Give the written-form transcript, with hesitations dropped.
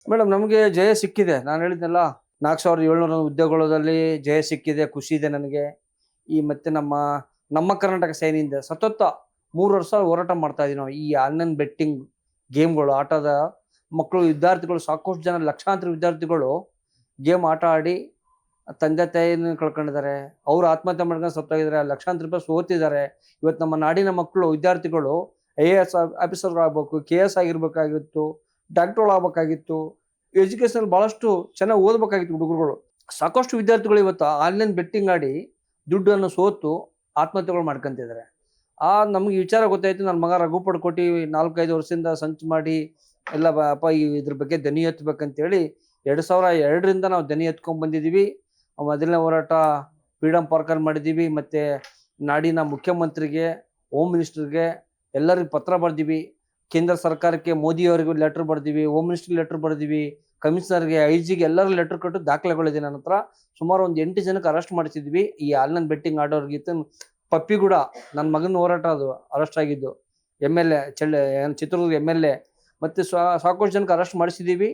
Madam ನಮಗೆ ಜಯ ಸಿಕ್ಕಿದೆ. ನಾನು ಹೇಳಿದ್ನಲ್ಲ 4700 ಹುದ್ದೆಗಳಲ್ಲಿ ಜಯ ಸಿಕ್ಕಿದೆ. ಖುಷಿ ಇದೆ ನನಗೆ. ಮತ್ತೆ ನಮ್ಮ ಕರ್ನಾಟಕ ಸೇನೆಯಿಂದ ಸತತ 3 ವರ್ಷ ಹೋರಾಟ ಮಾಡ್ತಾ ಇದೀವಿ ನಾವು. ಈ ಆನ್‌ಲೈನ್ ಬೆಟ್ಟಿಂಗ್ ಗೇಮ್‌ಗಳು ಆಟದ ಮಕ್ಕಳು ವಿದ್ಯಾರ್ಥಿಗಳು ಸಾಕಷ್ಟು ಜನ ಲಕ್ಷಾಂತರ ವಿದ್ಯಾರ್ಥಿಗಳು ಗೇಮ್ ಆಟ ಆಡಿ ತಂದೆ ತಾಯಿಯನ್ನು ಕಳ್ಕೊಂಡಿದ್ದಾರೆ. ಅವ್ರು ಆತ್ಮಹತ್ಯೆ ಮಾಡ್ಕೊಂಡು ಸತ್ತೋಗಿದ್ದಾರೆ. ಲಕ್ಷಾಂತರ ರೂಪಾಯಿ ಸೋತಿದ್ದಾರೆ. ಇವತ್ತು ನಮ್ಮ ನಾಡಿನ ಮಕ್ಕಳು ವಿದ್ಯಾರ್ಥಿಗಳು ಐಎಎಸ್ ಆಫೀಸರ್‌ಗಳಾಗಬೇಕು, ಕೆಎಎಸ್ ಆಗಿರ್ಬೇಕಾಗಿತ್ತು, ಡಾಕ್ಟರ್‌ಗಳಾಗಬೇಕಾಗಿತ್ತು. ಎಜುಕೇಶನ್ ಬಹಳಷ್ಟು ಚೆನ್ನಾಗಿ ಓದಬೇಕಾಗಿತ್ತು ಹುಡುಗರುಗಳು. ಸಾಕಷ್ಟು ವಿದ್ಯಾರ್ಥಿಗಳು ಇವತ್ತು ಆನ್‌ಲೈನ್ ಬೆಟ್ಟಿಂಗ್ ಆಡಿ ದುಡ್ಡನ್ನು ಸೋತು ಆತ್ಮಹತ್ಯೆಗಳು ಮಾಡ್ಕೊಂತಿದ್ದಾರೆ. ನಮ್ಗೆ ವಿಚಾರ ಗೊತ್ತಾಯ್ತು. ನನ್ನ ಮಗ ರಘು ಪಡ್ಕೋಟಿ 4-5 ವರ್ಷದಿಂದ ಸಂಚು ಮಾಡಿ ಎಲ್ಲ ಅಪ್ಪ ಇದ್ರ ಬಗ್ಗೆ ದನಿ ಎತ್ತಬೇಕಂತೇಳಿ 2002ರಿಂದ ನಾವು ದನಿ ಎತ್ಕೊಂಡ್ ಬಂದಿದ್ದೀವಿ. ಮೊದಲನೇ ಹೋರಾಟ ಫ್ರೀಡಂ ಪಾರ್ಕಲ್ಲಿ ಮಾಡಿದ್ದೀವಿ. ಮತ್ತೆ ನಾಡಿನ ಮುಖ್ಯಮಂತ್ರಿಗೆ, ಹೋಮ್ ಮಿನಿಸ್ಟರ್ಗೆ ಎಲ್ಲರಿಗೂ ಪತ್ರ ಬರ್ದೀವಿ. ಕೇಂದ್ರ ಸರ್ಕಾರಕ್ಕೆ ಮೋದಿ ಅವರಿಗೂ ಲೆಟರ್ ಬರ್ದೀವಿ, ಹೋಮ್ ಮಿನಿಸ್ಟರ್ಗೆ ಲೆಟರ್ ಬರ್ದೀವಿ, ಕಮಿಷನರ್ಗೆ, ಐಜಿಗೆ ಎಲ್ಲರಿಗೂ ಲೆಟರ್ ಕೊಟ್ಟು ದಾಖಲೆಗಳಿದೆ ನನ್ನ ಹತ್ರ. ಸುಮಾರು ಒಂದು 8 ಜನಕ್ಕೆ ಅರೆಸ್ಟ್ ಮಾಡಿಸಿದ್ವಿ. ಈ ಆನ್ಲೈನ್ ಬೆಟ್ಟಿಂಗ್ ಆಡೋರ್ಗಿತ್ತು. ಪಪ್ಪಿಗೂಡ ನನ್ನ ಮಗನ ಹೋರಾಟ ಅದು ಅರೆಸ್ಟ್ ಆಗಿದ್ದು. M L A Chitradurga M L A ಮತ್ತೆ ಸಾಕಷ್ಟು ಜನಕ್ಕೆ ಅರೆಸ್ಟ್ ಮಾಡಿಸಿದ್ದೀವಿ.